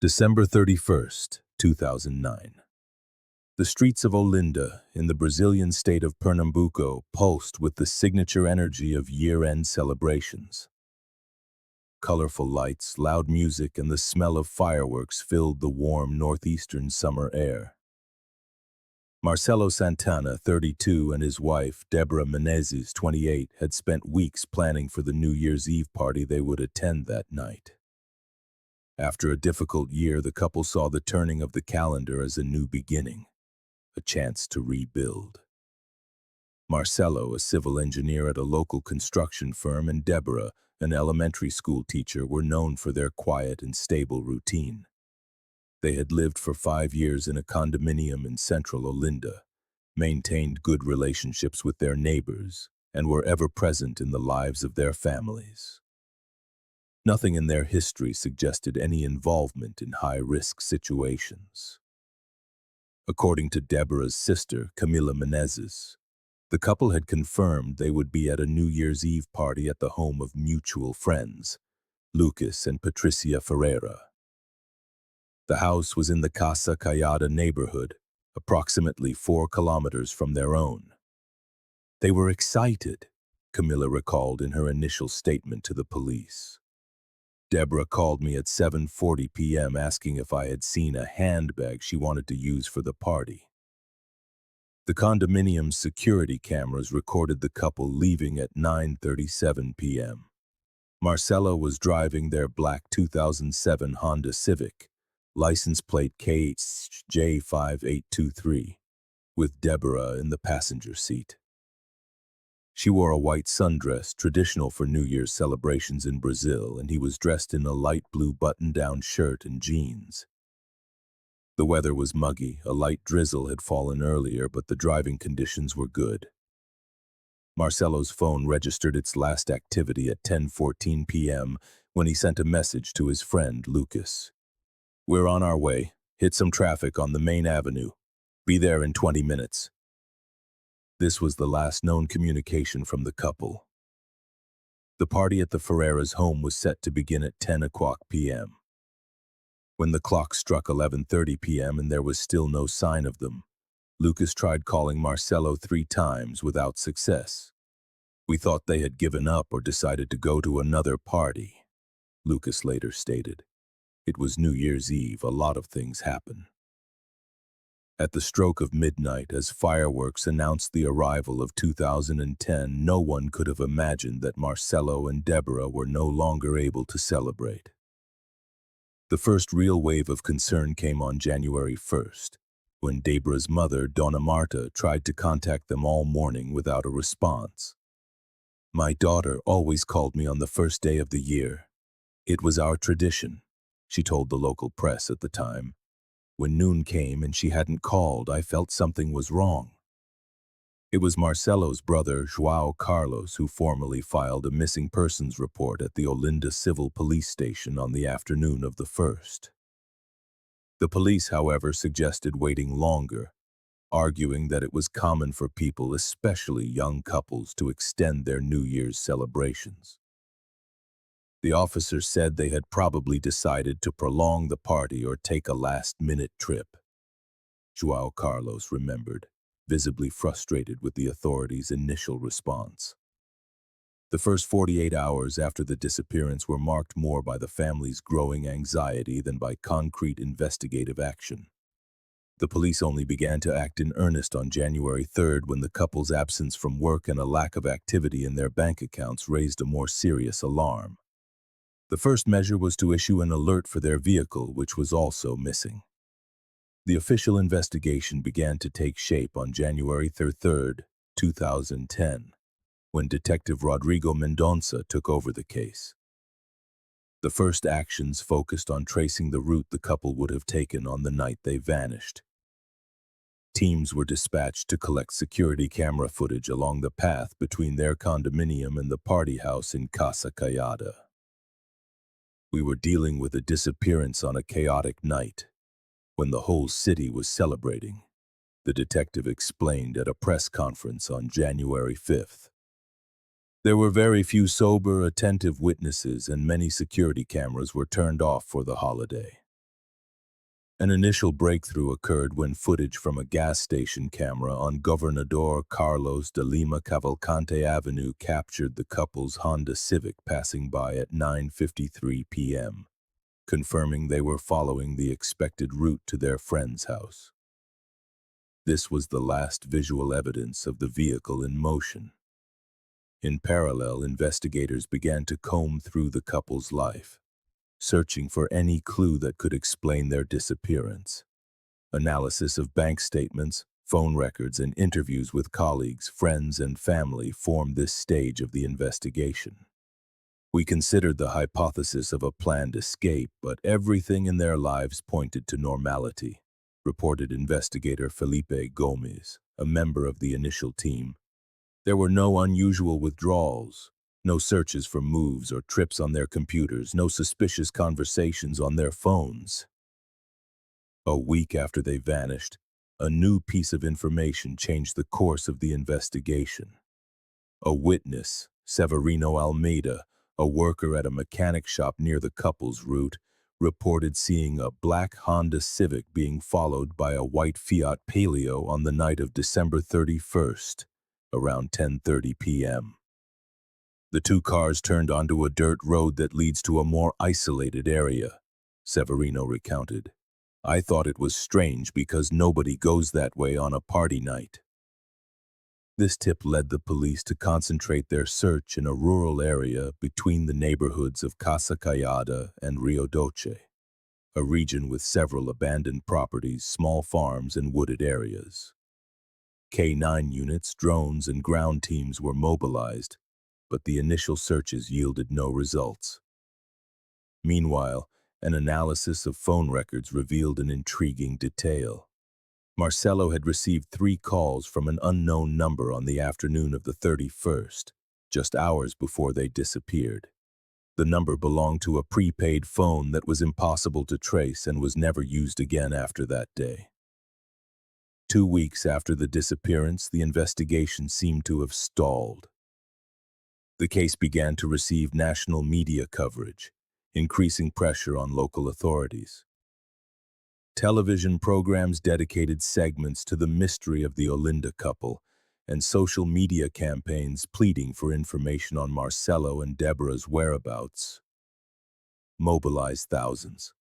December 31st, 2009. The streets of Olinda, in the Brazilian state of Pernambuco, pulsed with the signature energy of year-end celebrations. Colorful lights, loud music, and the smell of fireworks filled the warm northeastern summer air. Marcelo Santana, 32, and his wife, Débora Menezes, 28, had spent weeks planning for the New Year's Eve party they would attend that night. After a difficult year, the couple saw the turning of the calendar as a new beginning, a chance to rebuild. Marcelo, a civil engineer at a local construction firm, and Débora, an elementary school teacher, were known for their quiet and stable routine. They had lived for 5 years in a condominium in central Olinda, maintained good relationships with their neighbors, and were ever present in the lives of their families. Nothing in their history suggested any involvement in high-risk situations. According to Débora's sister, Camila Menezes, the couple had confirmed they would be at a New Year's Eve party at the home of mutual friends, Lucas and Patricia Ferreira. The house was in the Casa Caiada neighborhood, approximately 4 kilometers from their own. They were excited, Camila recalled in her initial statement to the police. Débora called me at 7:40 p.m. asking if I had seen a handbag she wanted to use for the party. The condominium's security cameras recorded the couple leaving at 9:37 p.m. Marcelo was driving their black 2007 Honda Civic, license plate KJ5823, with Débora in the passenger seat. She wore a white sundress, traditional for New Year's celebrations in Brazil, and he was dressed in a light blue button-down shirt and jeans. The weather was muggy, a light drizzle had fallen earlier, but the driving conditions were good. Marcelo's phone registered its last activity at 10:14 p.m. when he sent a message to his friend, Lucas. "We're on our way. Hit some traffic on the main avenue. Be there in 20 minutes. This was the last known communication from the couple. The party at the Ferreira's home was set to begin at 10 o'clock p.m. When the clock struck 11:30 p.m. and there was still no sign of them, Lucas tried calling Marcelo 3 times without success. "We thought they had given up or decided to go to another party," Lucas later stated. "It was New Year's Eve. A lot of things happen." At the stroke of midnight, as fireworks announced the arrival of 2010, no one could have imagined that Marcelo and Débora were no longer able to celebrate. The first real wave of concern came on January 1st, when Débora's mother, Dona Marta, tried to contact them all morning without a response. "My daughter always called me on the first day of the year. It was our tradition," she told the local press at the time. "When noon came and she hadn't called, I felt something was wrong." It was Marcelo's brother, João Carlos, who formally filed a missing persons report at the Olinda Civil Police Station on the afternoon of the 1st. The police, however, suggested waiting longer, arguing that it was common for people, especially young couples, to extend their New Year's celebrations. The officers said they had probably decided to prolong the party or take a last-minute trip. João Carlos remembered, visibly frustrated with the authorities' initial response. The first 48 hours after the disappearance were marked more by the family's growing anxiety than by concrete investigative action. The police only began to act in earnest on January 3rd when the couple's absence from work and a lack of activity in their bank accounts raised a more serious alarm. The first measure was to issue an alert for their vehicle, which was also missing. The official investigation began to take shape on January 3rd, 2010, when Detective Rodrigo Mendonça took over the case. The first actions focused on tracing the route the couple would have taken on the night they vanished. Teams were dispatched to collect security camera footage along the path between their condominium and the party house in Casa Caiada. "We were dealing with a disappearance on a chaotic night, when the whole city was celebrating," the detective explained at a press conference on January 5th. "There were very few sober, attentive witnesses, and many security cameras were turned off for the holiday. An initial breakthrough occurred when footage from a gas station camera on Gobernador Carlos de Lima Cavalcante Avenue captured the couple's Honda Civic passing by at 9:53 p.m., confirming they were following the expected route to their friend's house. This was the last visual evidence of the vehicle in motion. In parallel, investigators began to comb through the couple's life, searching for any clue that could explain their disappearance. Analysis of bank statements, phone records, and interviews with colleagues, friends, and family formed this stage of the investigation. We considered the hypothesis of a planned escape, but everything in their lives pointed to normality, reported investigator Felipe Gomez, a member of the initial team. There were no unusual withdrawals, no searches for moves or trips on their computers, no suspicious conversations on their phones. A week after they vanished, a new piece of information changed the course of the investigation. A witness, Severino Almeida, a worker at a mechanic shop near the couple's route, reported seeing a black Honda Civic being followed by a white Fiat Palio on the night of December 31st, around 10:30 p.m. The two cars turned onto a dirt road that leads to a more isolated area, Severino recounted. I thought it was strange because nobody goes that way on a party night. This tip led the police to concentrate their search in a rural area between the neighborhoods of Casa Callada and Rio Doce, a region with several abandoned properties, small farms, and wooded areas. K-9 units, drones, and ground teams were mobilized, but the initial searches yielded no results. Meanwhile, an analysis of phone records revealed an intriguing detail. Marcelo had received 3 calls from an unknown number on the afternoon of the 31st, just hours before they disappeared. The number belonged to a prepaid phone that was impossible to trace and was never used again after that day. 2 weeks after the disappearance, the investigation seemed to have stalled. The case began to receive national media coverage, increasing pressure on local authorities. Television programs dedicated segments to the mystery of the Olinda couple, and social media campaigns pleading for information on Marcelo and Débora's whereabouts mobilized thousands.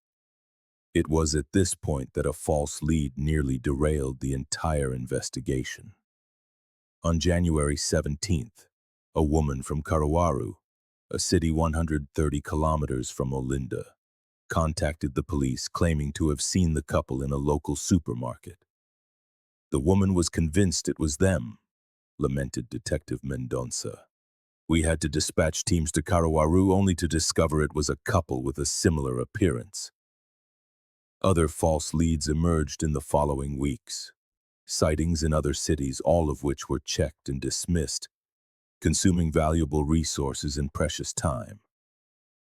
It was at this point that a false lead nearly derailed the entire investigation. On January 17th, a woman from Caruaru, a city 130 kilometers from Olinda, contacted the police claiming to have seen the couple in a local supermarket. The woman was convinced it was them, lamented Detective Mendonça. We had to dispatch teams to Caruaru only to discover it was a couple with a similar appearance. Other false leads emerged in the following weeks. Sightings in other cities, all of which were checked and dismissed, consuming valuable resources and precious time.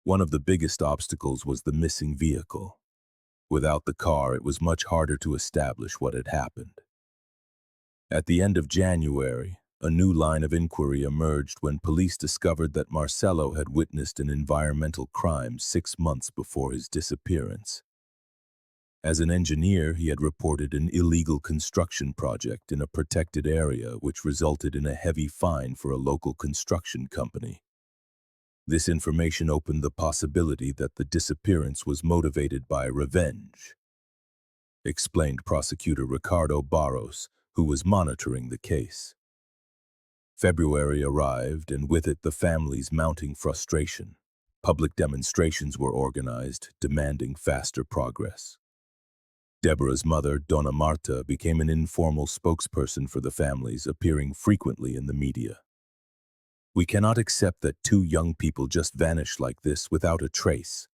One of the biggest obstacles was the missing vehicle. Without the car, it was much harder to establish what had happened. At the end of January, a new line of inquiry emerged when police discovered that Marcelo had witnessed an environmental crime 6 months before his disappearance. As an engineer, he had reported an illegal construction project in a protected area which resulted in a heavy fine for a local construction company. This information opened the possibility that the disappearance was motivated by revenge, explained prosecutor Ricardo Barros, who was monitoring the case. February arrived, and with it the family's mounting frustration. Public demonstrations were organized, demanding faster progress. Débora's mother, Dona Marta, became an informal spokesperson for the families, appearing frequently in the media. We cannot accept that 2 young people just vanish like this without a trace,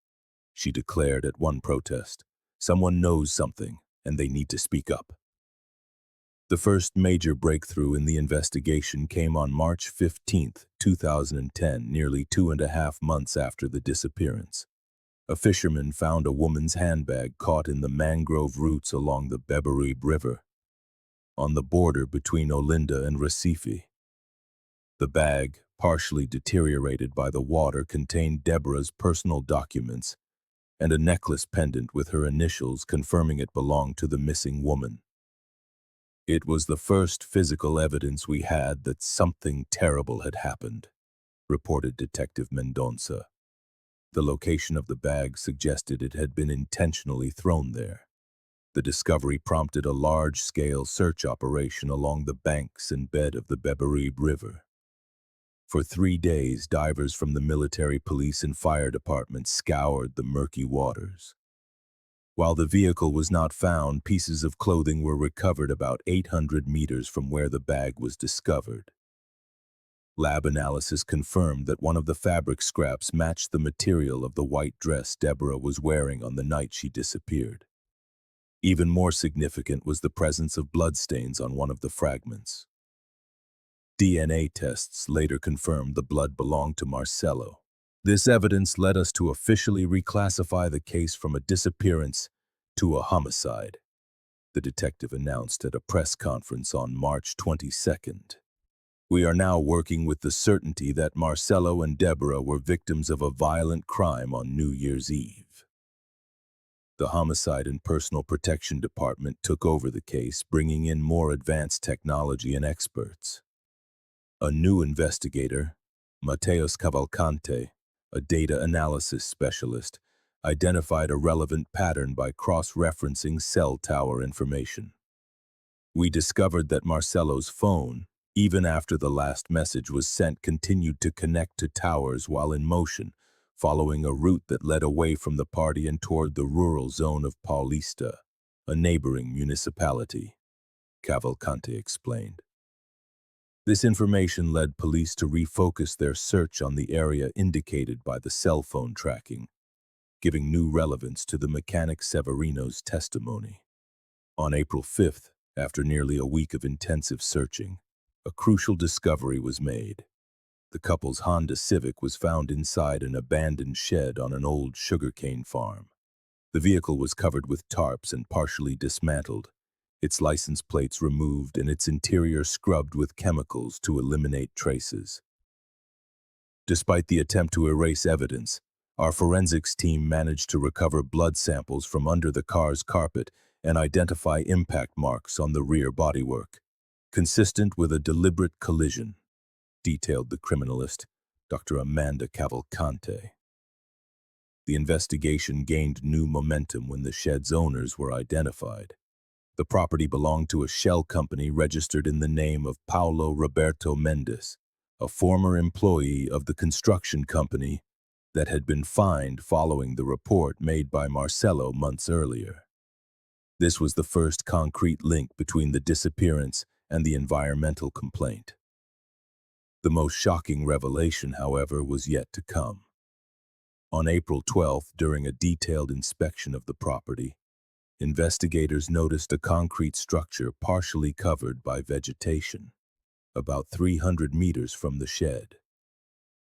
she declared at one protest. Someone knows something, and they need to speak up. The first major breakthrough in the investigation came on March 15, 2010, nearly 2.5 months after the disappearance. A fisherman found a woman's handbag caught in the mangrove roots along the Beberibe River, on the border between Olinda and Recife. The bag, partially deteriorated by the water, contained Débora's personal documents, and a necklace pendant with her initials confirming it belonged to the missing woman. It was the first physical evidence we had that something terrible had happened, reported Detective Mendonça. The location of the bag suggested it had been intentionally thrown there. The discovery prompted a large-scale search operation along the banks and bed of the Beberibe River. For 3 days, divers from the military police and fire departments scoured the murky waters. While the vehicle was not found, pieces of clothing were recovered about 800 meters from where the bag was discovered. Lab analysis confirmed that one of the fabric scraps matched the material of the white dress Débora was wearing on the night she disappeared. Even more significant was the presence of bloodstains on one of the fragments. DNA tests later confirmed the blood belonged to Marcelo. This evidence led us to officially reclassify the case from a disappearance to a homicide, the detective announced at a press conference on March 22nd. We are now working with the certainty that Marcelo and Débora were victims of a violent crime on New Year's Eve. The Homicide and Personal Protection Department took over the case, bringing in more advanced technology and experts. A new investigator, Mateus Cavalcante, a data analysis specialist, identified a relevant pattern by cross-referencing cell tower information. We discovered that Marcelo's phone, even after the last message was sent, continued to connect to towers while in motion, following a route that led away from the party and toward the rural zone of Paulista, a neighboring municipality, Cavalcante explained. This information led police to refocus their search on the area indicated by the cell phone tracking, giving new relevance to the mechanic Severino's testimony. On April 5th, after nearly a week of intensive searching, a crucial discovery was made. The couple's Honda Civic was found inside an abandoned shed on an old sugarcane farm. The vehicle was covered with tarps and partially dismantled, its license plates removed and its interior scrubbed with chemicals to eliminate traces. Despite the attempt to erase evidence, our forensics team managed to recover blood samples from under the car's carpet and identify impact marks on the rear bodywork, consistent with a deliberate collision, detailed the criminalist, Dr. Amanda Cavalcante. The investigation gained new momentum when the shed's owners were identified. The property belonged to a shell company registered in the name of Paulo Roberto Mendes, a former employee of the construction company that had been fined following the report made by Marcelo months earlier. This was the first concrete link between the disappearance and the environmental complaint. The most shocking revelation, however, was yet to come. On April 12th, during a detailed inspection of the property, investigators noticed a concrete structure partially covered by vegetation, about 300 meters from the shed.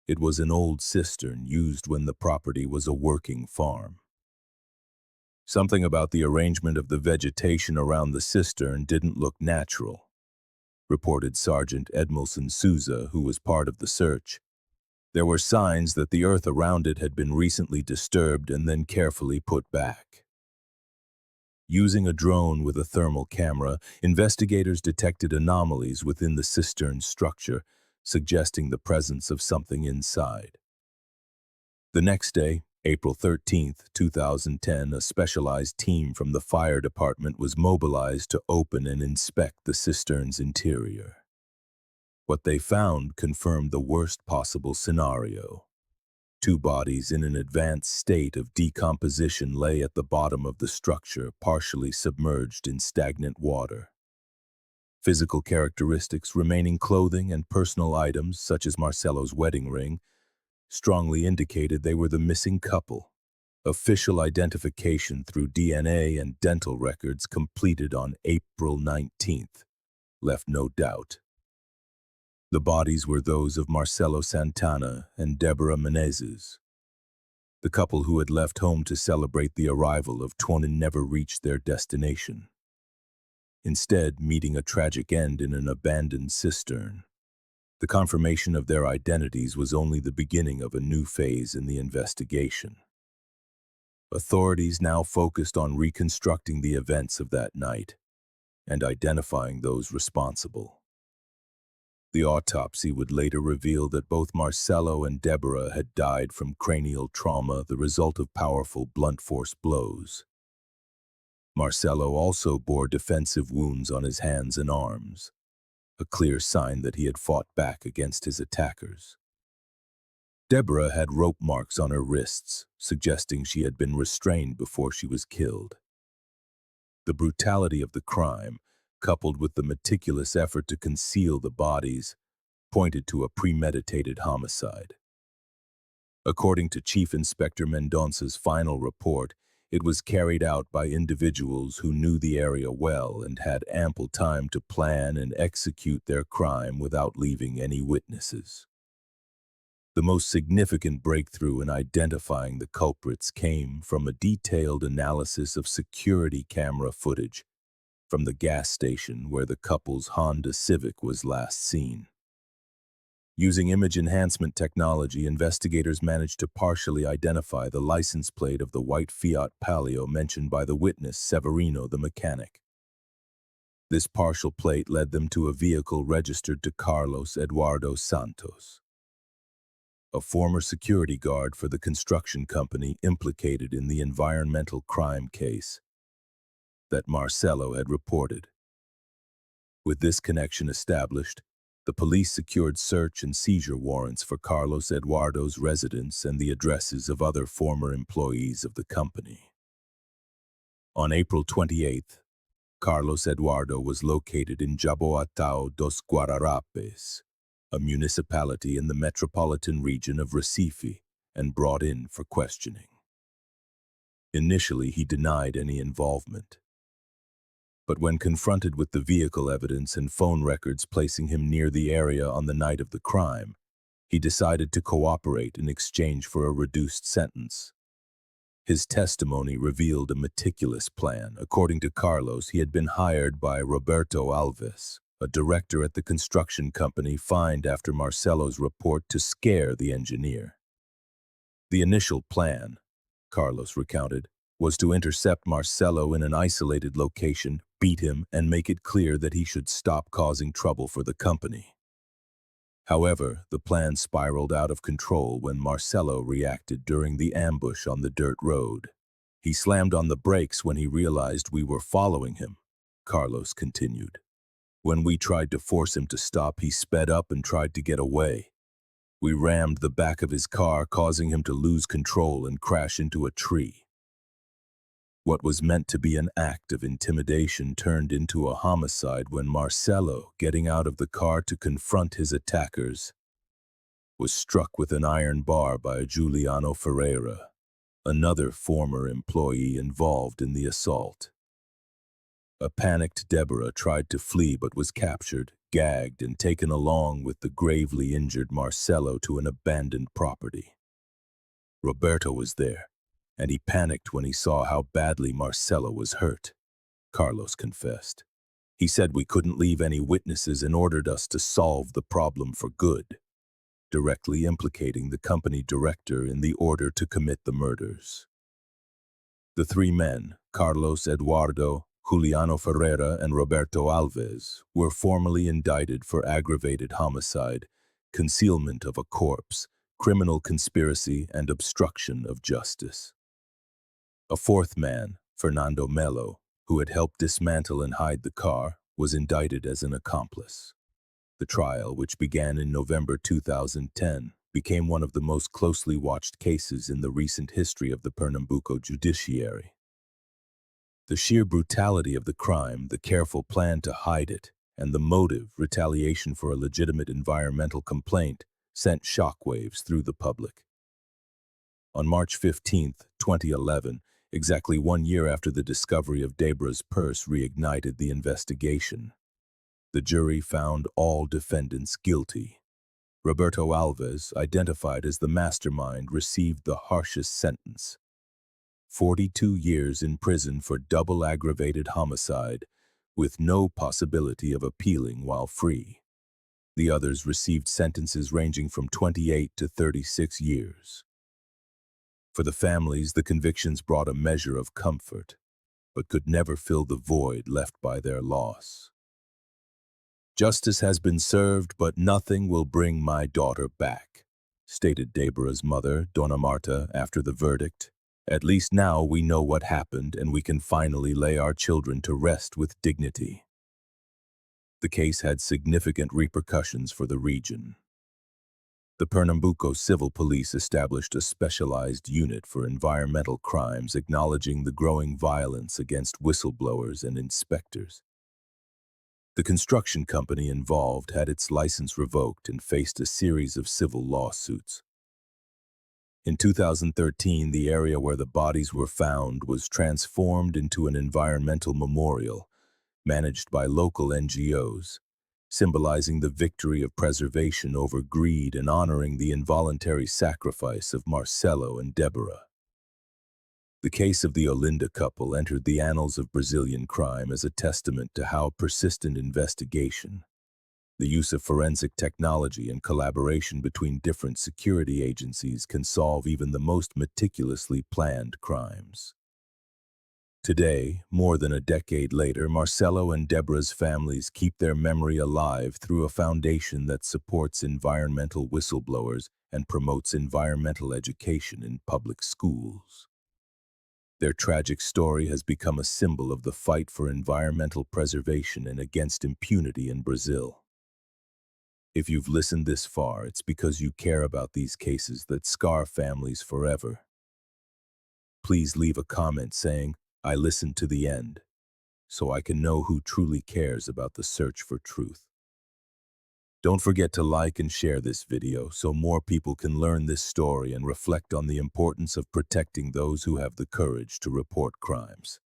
It was an old cistern used when the property was a working farm. Something about the arrangement of the vegetation around the cistern didn't look natural, reported Sergeant Edmilson Souza, who was part of the search. There were signs that the earth around it had been recently disturbed and then carefully put back. Using a drone with a thermal camera, investigators detected anomalies within the cistern structure, suggesting the presence of something inside. The next day, April 13th, 2010, a specialized team from the fire department was mobilized to open and inspect the cistern's interior. What they found confirmed the worst possible scenario. 2 bodies in an advanced state of decomposition lay at the bottom of the structure, partially submerged in stagnant water. Physical characteristics, remaining clothing and personal items, such as Marcelo's wedding ring, strongly indicated they were the missing couple. Official identification through DNA and dental records completed on April 19th left no doubt. The bodies were those of Marcelo Santana and Débora Menezes. The couple who had left home to celebrate the arrival of twin never reached their destination, instead meeting a tragic end in an abandoned cistern. The confirmation of their identities was only the beginning of a new phase in the investigation. Authorities now focused on reconstructing the events of that night and identifying those responsible. The autopsy would later reveal that both Marcelo and Débora had died from cranial trauma, the result of powerful blunt force blows. Marcelo also bore defensive wounds on his hands and arms, a clear sign that he had fought back against his attackers. Débora had rope marks on her wrists, suggesting she had been restrained before she was killed. The brutality of the crime, coupled with the meticulous effort to conceal the bodies, pointed to a premeditated homicide. According to Chief Inspector Mendonca's final report, it was carried out by individuals who knew the area well and had ample time to plan and execute their crime without leaving any witnesses. The most significant breakthrough in identifying the culprits came from a detailed analysis of security camera footage from the gas station where the couple's Honda Civic was last seen. Using image enhancement technology, investigators managed to partially identify the license plate of the white Fiat Palio mentioned by the witness Severino the mechanic. This partial plate led them to a vehicle registered to Carlos Eduardo Santos, a former security guard for the construction company implicated in the environmental crime case that Marcelo had reported. With this connection established, the police secured search and seizure warrants for Carlos Eduardo's residence and the addresses of other former employees of the company. On April 28th, Carlos Eduardo was located in Jaboatão dos Guararapes, a municipality in the metropolitan region of Recife, and brought in for questioning. Initially, he denied any involvement. But when confronted with the vehicle evidence and phone records placing him near the area on the night of the crime, he decided to cooperate in exchange for a reduced sentence. His testimony revealed a meticulous plan. According to Carlos, he had been hired by Roberto Alves, a director at the construction company fined after Marcelo's report, to scare the engineer. The initial plan, Carlos recounted, was to intercept Marcelo in an isolated location, beat him, and make it clear that he should stop causing trouble for the company. However, the plan spiraled out of control when Marcelo reacted during the ambush on the dirt road. He slammed on the brakes when he realized we were following him, Carlos continued. When we tried to force him to stop, he sped up and tried to get away. We rammed the back of his car, causing him to lose control and crash into a tree. What was meant to be an act of intimidation turned into a homicide when Marcelo, getting out of the car to confront his attackers, was struck with an iron bar by Juliano Ferreira, another former employee involved in the assault. A panicked Débora tried to flee but was captured, gagged, and taken along with the gravely injured Marcelo to an abandoned property. Roberto was there, and he panicked when he saw how badly Marcelo was hurt, Carlos confessed. He said we couldn't leave any witnesses and ordered us to solve the problem for good, directly implicating the company director in the order to commit the murders. The three men, Carlos Eduardo, Juliano Ferreira, and Roberto Alves, were formally indicted for aggravated homicide, concealment of a corpse, criminal conspiracy, and obstruction of justice. A fourth man, Fernando Melo, who had helped dismantle and hide the car, was indicted as an accomplice. The trial, which began in November 2010, became one of the most closely watched cases in the recent history of the Pernambuco judiciary. The sheer brutality of the crime, the careful plan to hide it, and the motive, retaliation for a legitimate environmental complaint, sent shockwaves through the public. On March 15, 2011, exactly 1 year after the discovery of Débора's purse reignited the investigation, the jury found all defendants guilty. Roberto Alves, identified as the mastermind, received the harshest sentence: 42 years in prison for double aggravated homicide, with no possibility of appealing while free. The others received sentences ranging from 28 to 36 years. For the families, the convictions brought a measure of comfort, but could never fill the void left by their loss. "Justice has been served, but nothing will bring my daughter back," stated Debora's mother, Dona Marta, after the verdict. "At least now we know what happened and we can finally lay our children to rest with dignity." The case had significant repercussions for the region. The Pernambuco Civil Police established a specialized unit for environmental crimes, acknowledging the growing violence against whistleblowers and inspectors. The construction company involved had its license revoked and faced a series of civil lawsuits. In 2013, the area where the bodies were found was transformed into an environmental memorial, managed by local NGOs, symbolizing the victory of preservation over greed and honoring the involuntary sacrifice of Marcelo and Débora. The case of the Olinda couple entered the annals of Brazilian crime as a testament to how persistent investigation, the use of forensic technology, and collaboration between different security agencies can solve even the most meticulously planned crimes. Today, more than a decade later, Marcelo and Debora's families keep their memory alive through a foundation that supports environmental whistleblowers and promotes environmental education in public schools. Their tragic story has become a symbol of the fight for environmental preservation and against impunity in Brazil. If you've listened this far, it's because you care about these cases that scar families forever. Please leave a comment saying, "I listened to the end," so I can know who truly cares about the search for truth. Don't forget to like and share this video so more people can learn this story and reflect on the importance of protecting those who have the courage to report crimes.